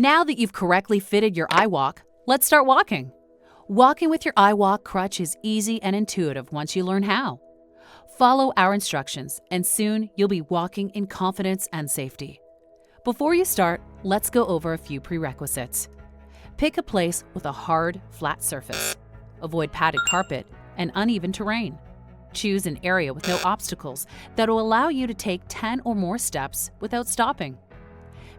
Now that you've correctly fitted your iWALK, let's start walking. Walking with your iWALK crutch is easy and intuitive once you learn how. Follow our instructions, and soon you'll be walking in confidence and safety. Before you start, let's go over a few prerequisites. Pick a place with a hard, flat surface. Avoid padded carpet and uneven terrain. Choose an area with no obstacles that will allow you to take 10 or more steps without stopping.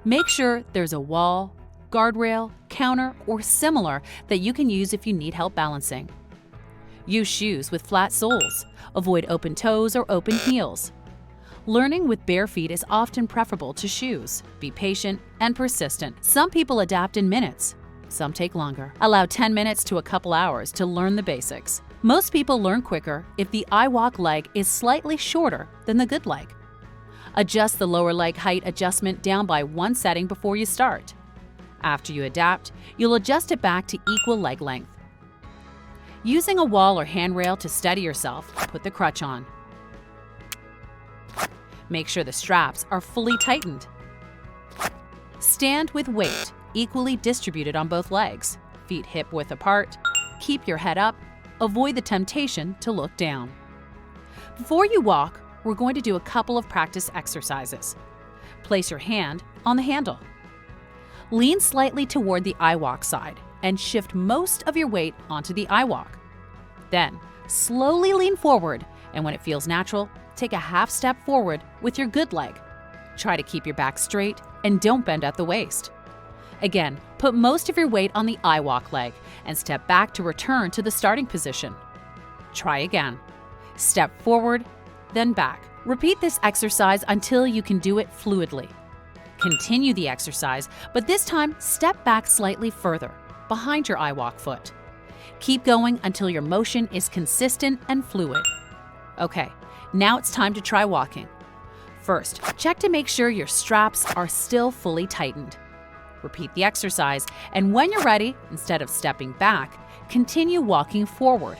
Make sure there's a wall, guardrail, counter, or similar that you can use if you need help balancing. Use shoes with flat soles. Avoid open toes or open heels. Learning with bare feet is often preferable to shoes. Be patient and persistent. Some people adapt in minutes. Some take longer. Allow 10 minutes to a couple hours to learn the basics. Most people learn quicker if the iWALK leg is slightly shorter than the good leg. Adjust the lower leg height adjustment down by 1 setting before you start. After you adapt, you'll adjust it back to equal leg length. Using a wall or handrail to steady yourself, put the crutch on. Make sure the straps are fully tightened. Stand with weight equally distributed on both legs, feet hip-width apart. Keep your head up. Avoid the temptation to look down. Before you walk, we're going to do a couple of practice exercises. Place your hand on the handle. Lean slightly toward the iWALK side and shift most of your weight onto the iWALK. Then, slowly lean forward, and when it feels natural, take a half step forward with your good leg. Try to keep your back straight and don't bend at the waist. Again, put most of your weight on the iWALK leg and step back to return to the starting position. Try again. Step forward, then back. Repeat this exercise until you can do it fluidly. Continue the exercise, but this time step back slightly further, behind your iWALK foot. Keep going until your motion is consistent and fluid. Okay, now it's time to try walking. First, check to make sure your straps are still fully tightened. Repeat the exercise, and when you're ready, instead of stepping back, continue walking forward.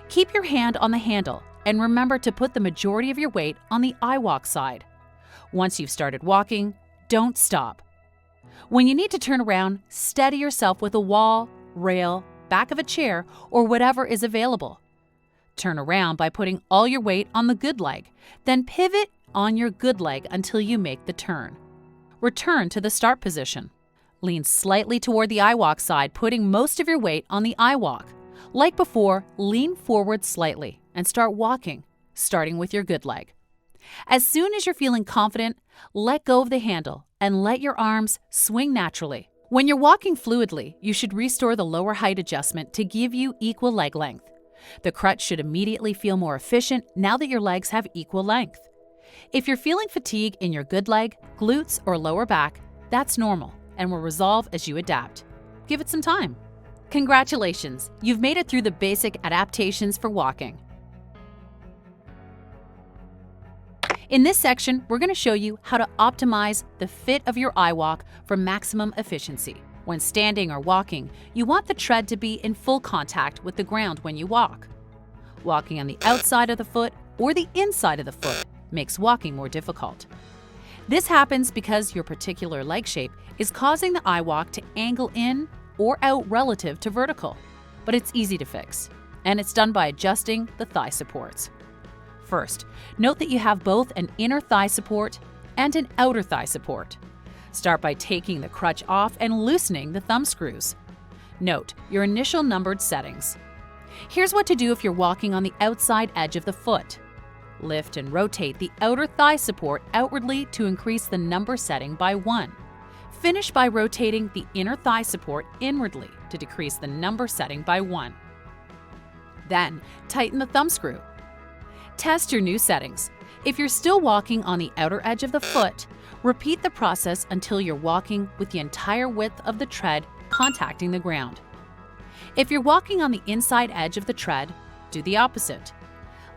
Keep your hand on the handle and remember to put the majority of your weight on the iWALK side. Once you've started walking, don't stop. When you need to turn around, steady yourself with a wall, rail, back of a chair, or whatever is available. Turn around by putting all your weight on the good leg, then pivot on your good leg until you make the turn. Return to the start position. Lean slightly toward the iWALK side, putting most of your weight on the iWALK. Like before, lean forward slightly and start walking, starting with your good leg. As soon as you're feeling confident, let go of the handle and let your arms swing naturally. When you're walking fluidly, you should restore the lower height adjustment to give you equal leg length. The crutch should immediately feel more efficient now that your legs have equal length. If you're feeling fatigue in your good leg, glutes, or lower back, that's normal and will resolve as you adapt. Give it some time. Congratulations, you've made it through the basic adaptations for walking. In this section, we're going to show you how to optimize the fit of your iWALK for maximum efficiency. When standing or walking, you want the tread to be in full contact with the ground when you walk. Walking on the outside of the foot or the inside of the foot makes walking more difficult. This happens because your particular leg shape is causing the iWALK to angle in or out relative to vertical, but it's easy to fix, and it's done by adjusting the thigh supports. First, note that you have both an inner thigh support and an outer thigh support. Start by taking the crutch off and loosening the thumb screws. Note your initial numbered settings. Here's what to do if you're walking on the outside edge of the foot. Lift and rotate the outer thigh support outwardly to increase the number setting by 1. Finish by rotating the inner thigh support inwardly to decrease the number setting by 1. Then, tighten the thumb screw. Test your new settings. If you're still walking on the outer edge of the foot, repeat the process until you're walking with the entire width of the tread contacting the ground. If you're walking on the inside edge of the tread, do the opposite.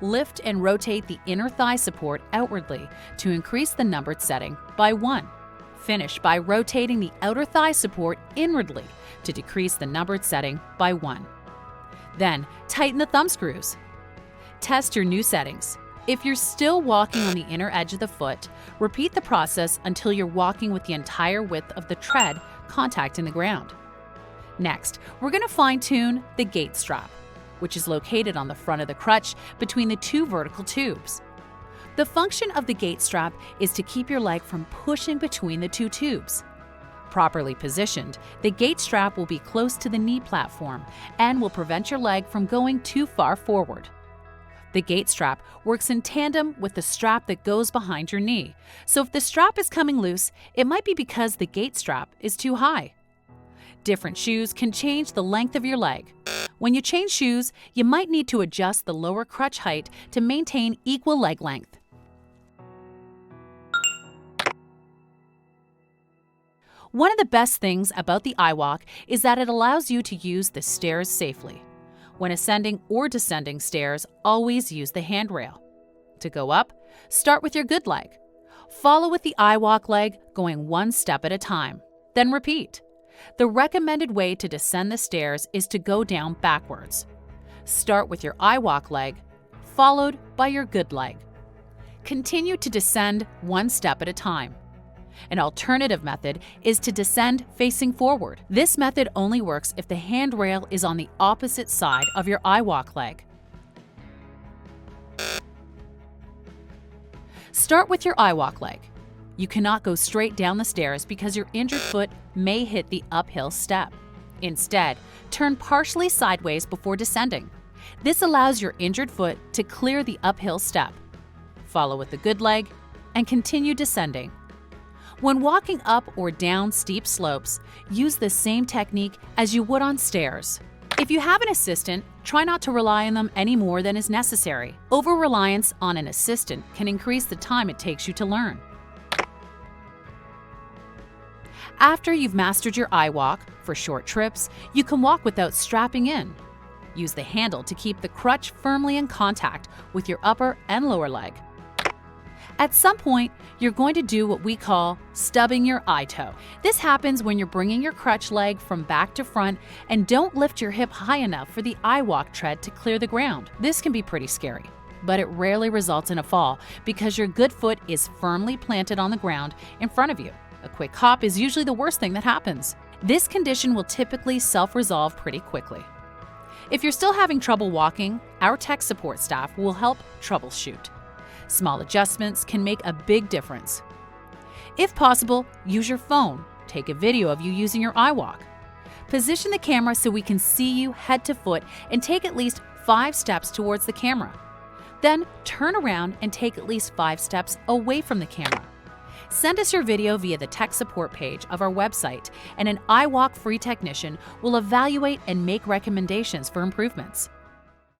Lift and rotate the inner thigh support outwardly to increase the numbered setting by 1. Finish by rotating the outer thigh support inwardly to decrease the numbered setting by 1. Then, tighten the thumb screws. Test your new settings. If you're still walking on the inner edge of the foot, repeat the process until you're walking with the entire width of the tread contacting the ground. Next, we're going to fine-tune the gait strap, which is located on the front of the crutch between the two vertical tubes. The function of the gait strap is to keep your leg from pushing between the two tubes. Properly positioned, the gait strap will be close to the knee platform and will prevent your leg from going too far forward. The gait strap works in tandem with the strap that goes behind your knee, so if the strap is coming loose, it might be because the gait strap is too high. Different shoes can change the length of your leg. When you change shoes, you might need to adjust the lower crutch height to maintain equal leg length. One of the best things about the iWALK is that it allows you to use the stairs safely. When ascending or descending stairs, always use the handrail. To go up, start with your good leg. Follow with the iWALK leg, going one step at a time. Then repeat. The recommended way to descend the stairs is to go down backwards. Start with your iWALK leg, followed by your good leg. Continue to descend one step at a time. An alternative method is to descend facing forward. This method only works if the handrail is on the opposite side of your iWALK leg. Start with your iWALK leg. You cannot go straight down the stairs because your injured foot may hit the uphill step. Instead, turn partially sideways before descending. This allows your injured foot to clear the uphill step. Follow with the good leg and continue descending. When walking up or down steep slopes, use the same technique as you would on stairs. If you have an assistant, try not to rely on them any more than is necessary. Over-reliance on an assistant can increase the time it takes you to learn. After you've mastered your iWALK, for short trips, you can walk without strapping in. Use the handle to keep the crutch firmly in contact with your upper and lower leg. At some point, you're going to do what we call stubbing your I-toe. This happens when you're bringing your crutch leg from back to front and don't lift your hip high enough for the iWALK tread to clear the ground. This can be pretty scary, but it rarely results in a fall because your good foot is firmly planted on the ground in front of you. A quick hop is usually the worst thing that happens. This condition will typically self-resolve pretty quickly. If you're still having trouble walking, our tech support staff will help troubleshoot. Small adjustments can make a big difference. If possible, use your phone. Take a video of you using your iWALK. Position the camera so we can see you head to foot and take at least 5 steps towards the camera. Then turn around and take at least 5 steps away from the camera. Send us your video via the tech support page of our website, and an iWALK free technician will evaluate and make recommendations for improvements.